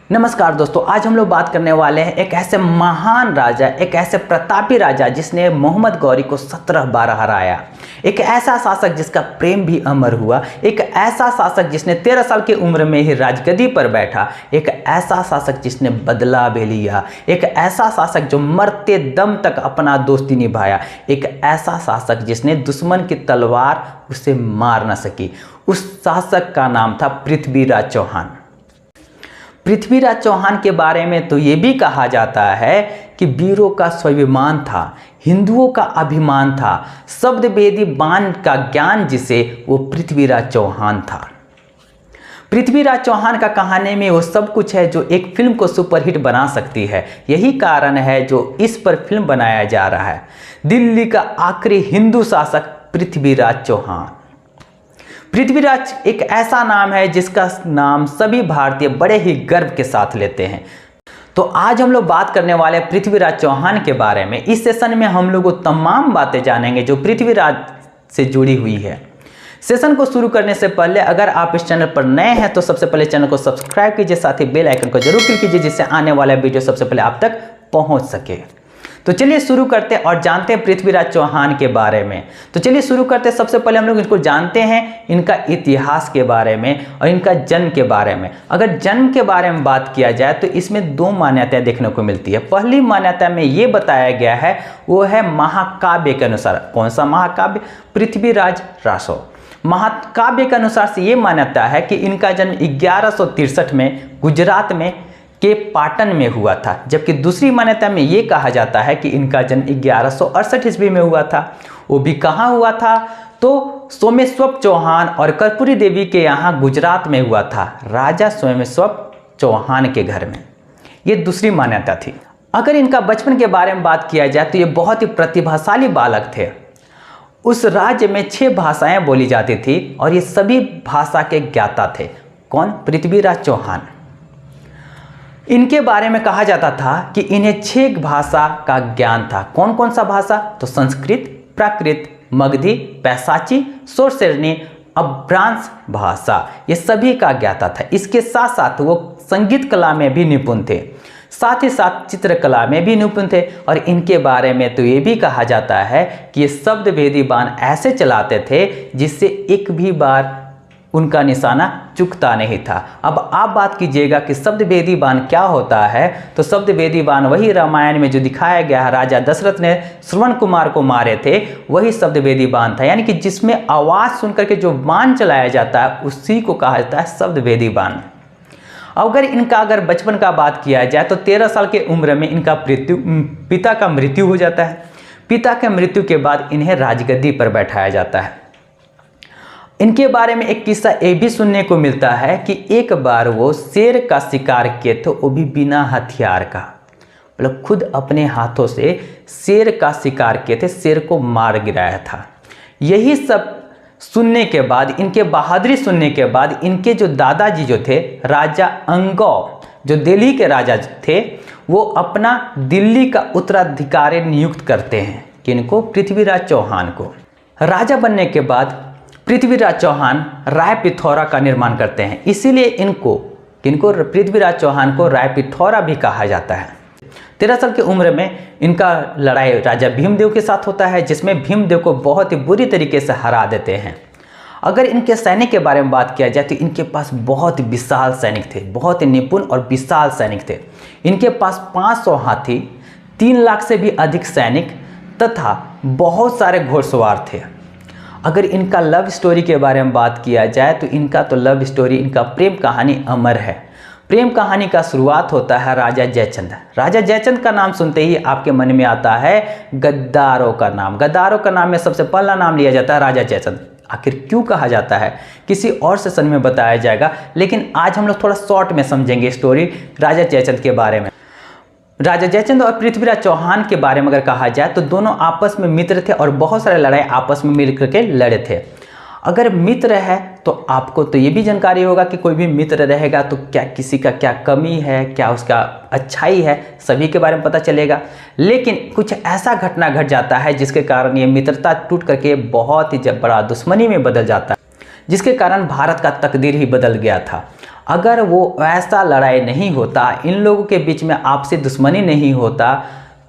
नमस्कार दोस्तों, आज हम लोग बात करने वाले हैं एक ऐसे महान राजा, एक ऐसे प्रतापी राजा जिसने मोहम्मद गौरी को 17 बार हराया। एक ऐसा शासक जिसका प्रेम भी अमर हुआ। एक ऐसा शासक जिसने 13 साल की उम्र में ही राजगद्दी पर बैठा। एक ऐसा शासक जिसने बदला भी लिया। एक ऐसा शासक जो मरते दम तक अपना दोस्ती निभाया। एक ऐसा शासक जिसने दुश्मन की तलवार उसे मार न सकी। उस शासक का नाम था पृथ्वीराज चौहान। पृथ्वीराज चौहान के बारे में तो ये भी कहा जाता है कि वीरों का स्वाभिमान था, हिंदुओं का अभिमान था, शब्द वेदी बाण का ज्ञान जिसे वो पृथ्वीराज चौहान था। पृथ्वीराज चौहान का कहानी में वो सब कुछ है जो एक फिल्म को सुपरहिट बना सकती है। यही कारण है जो इस पर फिल्म बनाया जा रहा है। दिल्ली का आखिरी हिंदू शासक पृथ्वीराज चौहान। पृथ्वीराज एक ऐसा नाम है जिसका नाम सभी भारतीय बड़े ही गर्व के साथ लेते हैं। तो आज हम लोग बात करने वाले पृथ्वीराज चौहान के बारे में। इस सेशन में हम लोग वो तमाम बातें जानेंगे जो पृथ्वीराज से जुड़ी हुई है। सेशन को शुरू करने से पहले अगर आप इस चैनल पर नए हैं तो सबसे पहले चैनल को सब्सक्राइब कीजिए, साथ ही बेल आइकन को जरूर क्लिक कीजिए जिससे आने वाला वीडियो सबसे पहले आप तक पहुंच सके। तो चलिए शुरू करते हैं और जानते हैं पृथ्वीराज चौहान के बारे में। तो चलिए शुरू करते हैं। सबसे पहले हम लोग इनको जानते हैं, इनका इतिहास के बारे में और इनका जन्म के बारे में। अगर जन्म के बारे में बात किया जाए तो इसमें दो मान्यताएं देखने को मिलती है। पहली मान्यता में ये बताया गया है वो है महाकाव्य के अनुसार। कौन सा महाकाव्य? पृथ्वीराज रासो। महाकाव्य के अनुसार से ये मान्यता है कि इनका जन्म 1163 में गुजरात में के पाटन में हुआ था। जबकि दूसरी मान्यता में ये कहा जाता है कि इनका जन्म 1168 ईस्वी में हुआ था। वो भी कहाँ हुआ था? तो सोमेश्वर चौहान और कर्पूरी देवी के यहाँ गुजरात में हुआ था, राजा सोमेश्वर चौहान के घर में। ये दूसरी मान्यता थी। अगर इनका बचपन के बारे में बात किया जाए तो ये बहुत ही प्रतिभाशाली बालक थे। उस राज्य में 6 भाषाएं बोली जाती थी और ये सभी भाषा के ज्ञाता थे। कौन? पृथ्वीराज चौहान। इनके बारे में कहा जाता था कि इन्हें 6 भाषा का ज्ञान था। कौन कौन सा भाषा? तो संस्कृत, प्राकृत, मगधी, पैशाची, सोरसेरनी, अभ्रांश भाषा, ये सभी का ज्ञाता था। इसके साथ साथ वो संगीत कला में भी निपुण थे, साथ ही साथ चित्रकला में भी निपुण थे। और इनके बारे में तो ये भी कहा जाता है कि ये शब्द वेदी बाण ऐसे चलाते थे जिससे एक भी बार उनका निशाना चुकता नहीं था। अब आप बात कीजिएगा कि शब्द वेदी बाण क्या होता है। तो शब्द वेदी बाण वही रामायण में जो दिखाया गया है, राजा दशरथ ने श्रवण कुमार को मारे थे, वही शब्द वेदी बाण था। यानी कि जिसमें आवाज़ सुनकर के जो बाण चलाया जाता है उसी को कहा जाता है शब्द वेदी बाण। अगर बचपन का बात किया जाए तो 13 साल की उम्र में इनका पिता का मृत्यु हो जाता है। पिता के मृत्यु के बाद इन्हें राजगद्दी पर बैठाया जाता है। इनके बारे में एक किस्सा ये भी सुनने को मिलता है कि एक बार वो शेर का शिकार किए थे, वो भी बिना हथियार का। मतलब खुद अपने हाथों से शेर का शिकार किए थे, शेर को मार गिराया था। यही सब सुनने के बाद, इनके बहादुरी सुनने के बाद, इनके जो दादाजी जो थे राजा अंगौ, जो दिल्ली के राजा थे, वो अपना दिल्ली का उत्तराधिकारी नियुक्त करते हैं। किनको? पृथ्वीराज चौहान को। राजा बनने के बाद पृथ्वीराज चौहान राय पिथौरा का निर्माण करते हैं। इसीलिए इनको पृथ्वीराज चौहान को राय पिथौरा भी कहा जाता है। 13 साल की उम्र में इनका लड़ाई राजा भीमदेव के साथ होता है, जिसमें भीमदेव को बहुत ही बुरी तरीके से हरा देते हैं। अगर इनके सैनिक के बारे में बात किया जाए तो इनके पास बहुत विशाल सैनिक थे, बहुत ही निपुण और विशाल सैनिक थे। इनके पास 500 हाथी, 3 लाख से भी अधिक सैनिक तथा बहुत सारे घोड़सवार थे। अगर इनका लव स्टोरी के बारे में बात किया जाए तो इनका तो लव स्टोरी, इनका प्रेम कहानी अमर है। प्रेम कहानी का शुरुआत होता है राजा जयचंद। राजा जयचंद का नाम सुनते ही आपके मन में आता है गद्दारों का नाम। गद्दारों का नाम में सबसे पहला नाम लिया जाता है राजा जयचंद। आखिर क्यों कहा जाता है किसी और सेशन में बताया जाएगा, लेकिन आज हम लोग थोड़ा शॉर्ट में समझेंगे स्टोरी राजा जयचंद के बारे में। राजा जयचंद और पृथ्वीराज चौहान के बारे में अगर कहा जाए तो दोनों आपस में मित्र थे और बहुत सारे लड़ाई आपस में मिल करके लड़े थे। अगर मित्र है तो आपको तो ये भी जानकारी होगा कि कोई भी मित्र रहेगा तो क्या किसी का क्या कमी है, क्या उसका अच्छाई है, सभी के बारे में पता चलेगा। लेकिन कुछ ऐसा घटना घट जाता है जिसके कारण ये मित्रता टूट करके बहुत ही बड़ा दुश्मनी में बदल जाता है, जिसके कारण भारत का तकदीर ही बदल गया था। अगर वो ऐसा लड़ाई नहीं होता, इन लोगों के बीच में आपसी दुश्मनी नहीं होता,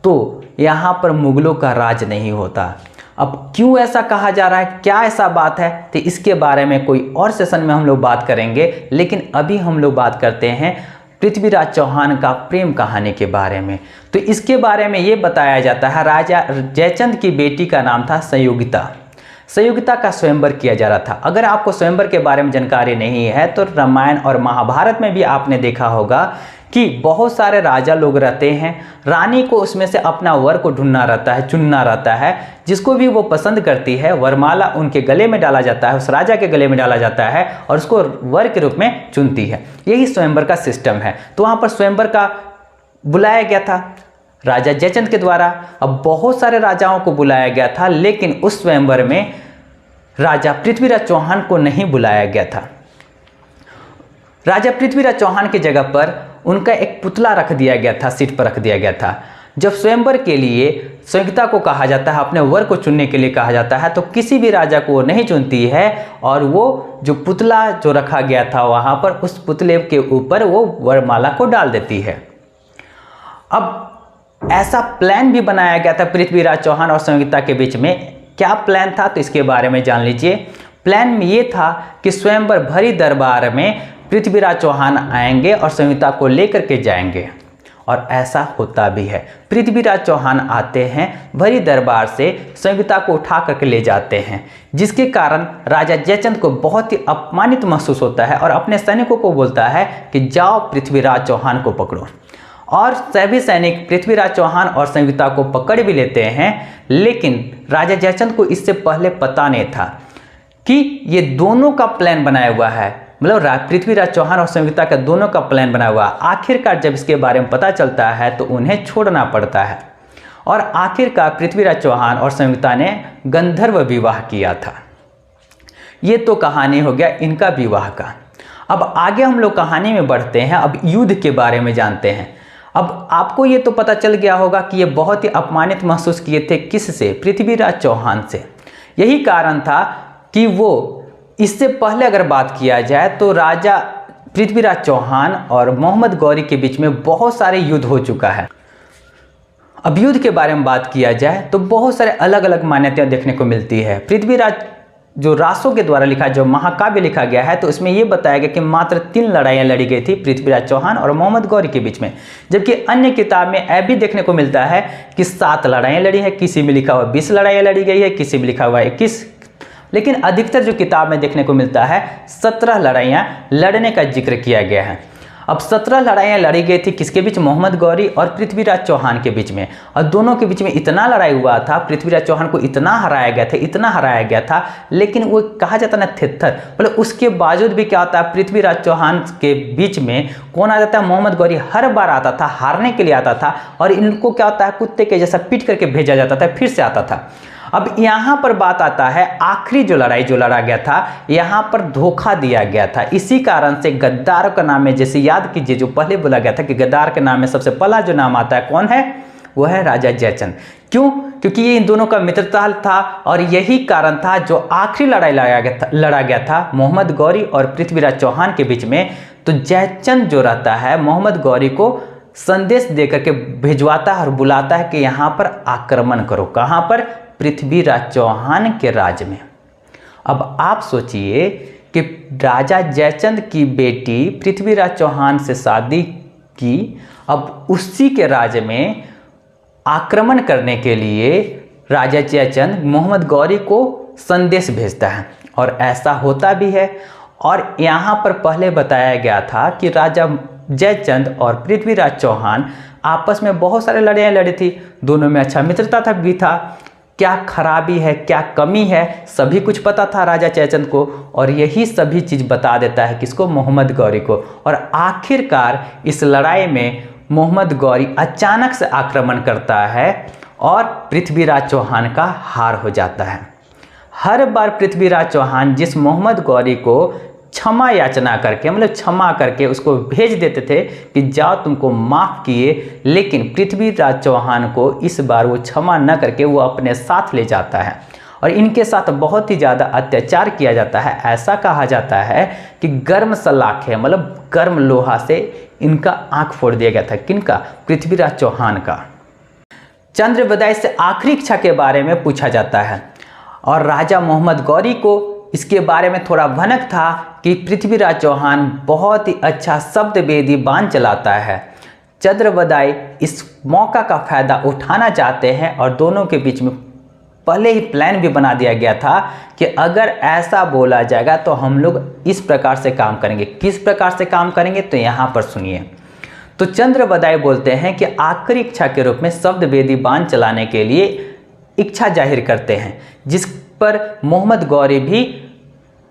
तो यहाँ पर मुगलों का राज नहीं होता। अब क्यों ऐसा कहा जा रहा है, क्या ऐसा बात है, तो इसके बारे में कोई और सेशन में हम लोग बात करेंगे। लेकिन अभी हम लोग बात करते हैं पृथ्वीराज चौहान का प्रेम कहानी के बारे में। तो इसके बारे में ये बताया जाता है, राजा जयचंद की बेटी का नाम था संयोगिता। संयोगिता का स्वयंवर किया जा रहा था। अगर आपको स्वयंवर के बारे में जानकारी नहीं है तो रामायण और महाभारत में भी आपने देखा होगा कि बहुत सारे राजा लोग रहते हैं, रानी को उसमें से अपना वर को ढूंढना रहता है, चुनना रहता है, जिसको भी वो पसंद करती है वरमाला उनके गले में डाला जाता है, उस राजा के गले में डाला जाता है और उसको वर के रूप में चुनती है। यही स्वयंवर का सिस्टम है। तो वहाँ पर स्वयंवर का बुलाया गया था राजा जयचंद के द्वारा। अब बहुत सारे राजाओं को बुलाया गया था, लेकिन उस स्वयंवर में राजा पृथ्वीराज चौहान को नहीं बुलाया गया था। राजा पृथ्वीराज चौहान की जगह पर उनका एक पुतला रख दिया गया था, सीट पर रख दिया गया था। जब स्वयंवर के लिए संयोगिता को कहा जाता है, अपने वर को चुनने के लिए कहा जाता है, तो किसी भी राजा को वो नहीं चुनती है और वो जो पुतला जो रखा गया था वहाँ पर, उस पुतले के ऊपर वो वरमाला को डाल देती है। अब ऐसा प्लान भी बनाया गया था पृथ्वीराज चौहान और संयोगिता के बीच में। क्या प्लान था, तो इसके बारे में जान लीजिए। प्लान में ये था कि स्वयंवर भरी दरबार में पृथ्वीराज चौहान आएंगे और संयोगिता को लेकर के जाएंगे, और ऐसा होता भी है। पृथ्वीराज चौहान आते हैं, भरी दरबार से संयोगिता को उठा करके ले जाते हैं, जिसके कारण राजा जयचंद को बहुत ही अपमानित महसूस होता है और अपने सैनिकों को बोलता है कि जाओ पृथ्वीराज चौहान को पकड़ो। और सभी सैनिक पृथ्वीराज चौहान और संयोगिता को पकड़ भी लेते हैं, लेकिन राजा जयचंद को इससे पहले पता नहीं था कि ये दोनों का प्लान बनाया हुआ है, मतलब पृथ्वीराज चौहान और संयोगिता का दोनों का प्लान बना हुआ। आखिरकार जब इसके बारे में पता चलता है तो उन्हें छोड़ना पड़ता है, और आखिरकार पृथ्वीराज चौहान और संयोगिता ने गंधर्व विवाह किया था। ये तो कहानी हो गया इनका विवाह का। अब आगे हम लोग कहानी में बढ़ते हैं, अब युद्ध के बारे में जानते हैं। अब आपको ये तो पता चल गया होगा कि ये बहुत ही अपमानित महसूस किए थे, किससे, पृथ्वीराज चौहान से। यही कारण था कि वो, इससे पहले अगर बात किया जाए तो राजा पृथ्वीराज चौहान और मोहम्मद गौरी के बीच में बहुत सारे युद्ध हो चुका है। अब युद्ध के बारे में बात किया जाए तो बहुत सारे अलग अलग मान्यताएं देखने को मिलती है। पृथ्वीराज जो रासों के द्वारा लिखा, जो महाकाव्य लिखा गया है, तो इसमें यह बताया गया कि मात्र 3 लड़ाइयाँ लड़ी गई थी पृथ्वीराज चौहान और मोहम्मद गौरी के बीच में, जबकि अन्य किताब में यह भी देखने को मिलता है कि 7 लड़ाइयाँ लड़ी है, किसी में लिखा हुआ 20 लड़ाइयाँ लड़ी गई है, किसी में लिखा हुआ 21, लेकिन अधिकतर जो किताब में देखने को मिलता है 17 लड़ाइयाँ लड़ने का जिक्र किया गया है। अब 17 लड़ाइयाँ लड़ी गई थी किसके बीच, मोहम्मद गौरी और पृथ्वीराज चौहान के बीच में, और दोनों के बीच में इतना लड़ाई हुआ था, पृथ्वीराज चौहान को इतना हराया गया था, इतना हराया गया था, लेकिन वो कहा जाता ना थित्थर, मतलब उसके बावजूद भी क्या होता है, पृथ्वीराज चौहान के बीच में कौन आ जाता है, मोहम्मद गौरी हर बार आता था, हारने के लिए आता था, और इनको क्या होता है, कुत्ते के जैसा पीट करके भेजा जाता था, फिर से आता था। अब यहाँ पर बात आता है, आखिरी जो लड़ाई जो लड़ा गया था, यहाँ पर धोखा दिया गया था। इसी कारण से गद्दारों का नाम है, जैसे याद कीजिए जो पहले बोला गया था कि गद्दार के नाम में सबसे पहला जो नाम आता है कौन है, वो है राजा जयचंद। क्यों? क्योंकि ये इन दोनों का मित्रता था, और यही कारण था जो आखिरी लड़ाई लड़ा गया था मोहम्मद गौरी और पृथ्वीराज चौहान के बीच में। तो जयचंद जो रहता है मोहम्मद गौरी को संदेश देकर के भिजवाता है और बुलाता है कि यहाँ पर आक्रमण करो। कहाँ पर? पृथ्वीराज चौहान के राज में। अब आप सोचिए कि राजा जयचंद की बेटी पृथ्वीराज चौहान से शादी की, अब उसी के राज में आक्रमण करने के लिए राजा जयचंद मोहम्मद गौरी को संदेश भेजता है, और ऐसा होता भी है। और यहाँ पर पहले बताया गया था कि राजा जयचंद और पृथ्वीराज चौहान आपस में बहुत सारे लड़ाइयाँ लड़ी थी, दोनों में अच्छा मित्रता था भी था। क्या खराबी है, क्या कमी है, सभी कुछ पता था राजा जयचंद को, और यही सभी चीज़ बता देता है किसको, मोहम्मद गौरी को। और आखिरकार इस लड़ाई में मोहम्मद गौरी अचानक से आक्रमण करता है और पृथ्वीराज चौहान का हार हो जाता है। हर बार पृथ्वीराज चौहान जिस मोहम्मद गौरी को क्षमा याचना करके, मतलब क्षमा करके उसको भेज देते थे कि जाओ तुमको माफ़ किए, लेकिन पृथ्वीराज चौहान को इस बार वो क्षमा न करके वो अपने साथ ले जाता है। और इनके साथ बहुत ही ज़्यादा अत्याचार किया जाता है। ऐसा कहा जाता है कि गर्म सलाखें मतलब गर्म लोहा से इनका आँख फोड़ दिया गया था। किनका? पृथ्वीराज चौहान का। चंद्रबदाई से आखिरी इच्छा के बारे में पूछा जाता है और राजा मोहम्मद गौरी को इसके बारे में थोड़ा भनक था कि पृथ्वीराज चौहान बहुत ही अच्छा शब्दवेदी बाण चलाता है। चंद्रबदाई इस मौका का फ़ायदा उठाना चाहते हैं और दोनों के बीच में पहले ही प्लान भी बना दिया गया था कि अगर ऐसा बोला जाएगा तो हम लोग इस प्रकार से काम करेंगे। किस प्रकार से काम करेंगे तो यहाँ पर सुनिए। तो चंद्रबदाई बोलते हैं कि आखिरी इच्छा के रूप में शब्दवेदी बाण चलाने के लिए इच्छा जाहिर करते हैं, जिस पर मोहम्मद गौरी भी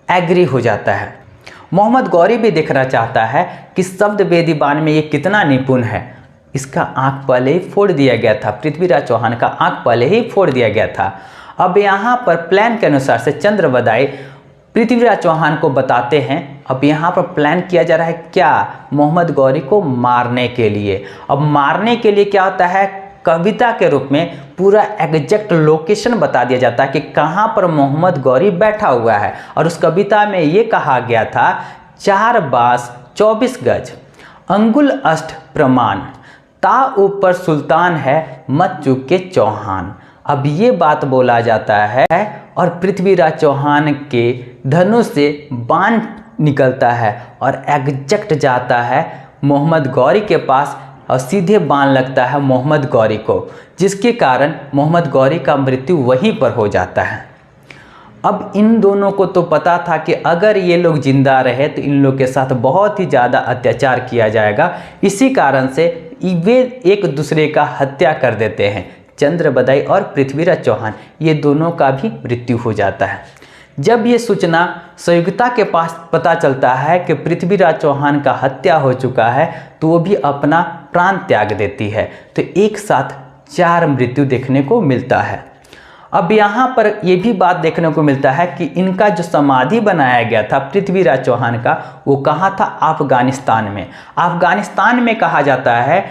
एग्री हो जाता है। मोहम्मद गौरी भी देखना चाहता है कि शब्दवेदी बाण में ये कितना निपुण है। इसका आँख पहले ही फोड़ दिया गया था, पृथ्वीराज चौहान का आँख पहले ही फोड़ दिया गया था। अब यहाँ पर प्लान के अनुसार से चंद्रबदाई पृथ्वीराज चौहान को बताते हैं। अब यहाँ पर प्लान किया जा रहा है क्या? मोहम्मद गौरी को मारने के लिए। अब मारने के लिए क्या होता है, कविता के रूप में पूरा एग्जैक्ट लोकेशन बता दिया जाता है कि कहाँ पर मोहम्मद गौरी बैठा हुआ है। और उस कविता में ये कहा गया था 4 बांस 24 गज अंगुल अष्ट प्रमाण ता ऊपर सुल्तान है मत चूके चौहान। अब ये बात बोला जाता है और पृथ्वीराज चौहान के धनुष से बाण निकलता है और एग्जैक्ट जाता है मोहम्मद गौरी के पास और सीधे बाण लगता है मोहम्मद गौरी को, जिसके कारण मोहम्मद गौरी का मृत्यु वहीं पर हो जाता है। अब इन दोनों को तो पता था कि अगर ये लोग जिंदा रहे तो इन लोग के साथ बहुत ही ज़्यादा अत्याचार किया जाएगा। इसी कारण से वे एक दूसरे का हत्या कर देते हैं। चंद्रबदाई और पृथ्वीराज चौहान ये दोनों का भी मृत्यु हो जाता है। जब ये सूचना संयुक्ता के पास पता चलता है कि पृथ्वीराज चौहान का हत्या हो चुका है तो वो भी अपना प्राण त्याग देती है। तो एक साथ 4 मृत्यु देखने को मिलता है। अब यहाँ पर ये भी बात देखने को मिलता है कि इनका जो समाधि बनाया गया था पृथ्वीराज चौहान का, वो कहाँ था? अफगानिस्तान में। अफगानिस्तान में कहा जाता है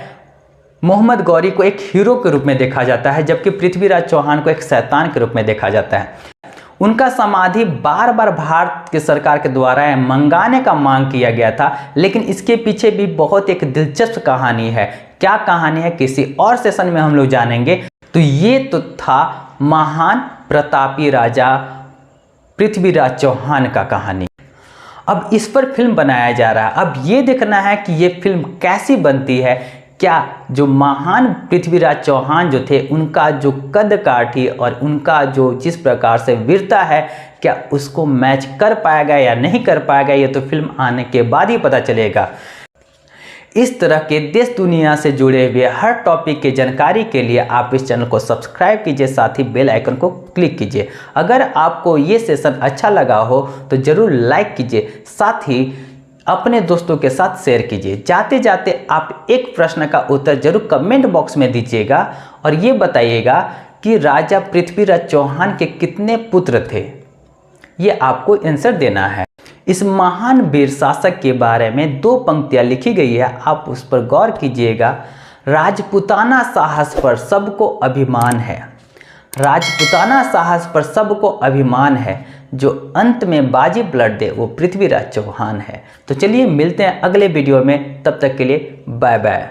मोहम्मद गौरी को एक हीरो के रूप में देखा जाता है, जबकि पृथ्वीराज चौहान को एक शैतान के रूप में देखा जाता है। उनका समाधि बार बार भारत की सरकार के द्वारा मंगाने का मांग किया गया था, लेकिन इसके पीछे भी बहुत एक दिलचस्प कहानी है। क्या कहानी है किसी और सेशन में हम लोग जानेंगे। तो ये तो था महान प्रतापी राजा पृथ्वीराज चौहान का कहानी। अब इस पर फिल्म बनाया जा रहा है। अब ये देखना है कि ये फिल्म कैसी बनती है। क्या जो महान पृथ्वीराज चौहान जो थे उनका जो कद काठी और उनका जो जिस प्रकार से वीरता है, क्या उसको मैच कर पाएगा या नहीं कर पाएगा, ये तो फिल्म आने के बाद ही पता चलेगा। इस तरह के देश दुनिया से जुड़े हुए हर टॉपिक की जानकारी के लिए आप इस चैनल को सब्सक्राइब कीजिए, साथ ही बेल आइकन को क्लिक कीजिए। अगर आपको ये सेशन अच्छा लगा हो तो ज़रूर लाइक कीजिए, साथ ही अपने दोस्तों के साथ शेयर कीजिए। जाते जाते आप एक प्रश्न का उत्तर जरूर कमेंट बॉक्स में दीजिएगा और ये बताइएगा कि राजा पृथ्वीराज चौहान के कितने पुत्र थे। ये आपको आंसर देना है। इस महान वीर शासक के बारे में 2 पंक्तियाँ लिखी गई है, आप उस पर गौर कीजिएगा। राजपूताना साहस पर सबको अभिमान है, राजपूताना साहस पर सबको अभिमान है, जो अंत में बाजी पलट दे वो पृथ्वीराज चौहान है। तो चलिए मिलते हैं अगले वीडियो में, तब तक के लिए बाय बाय।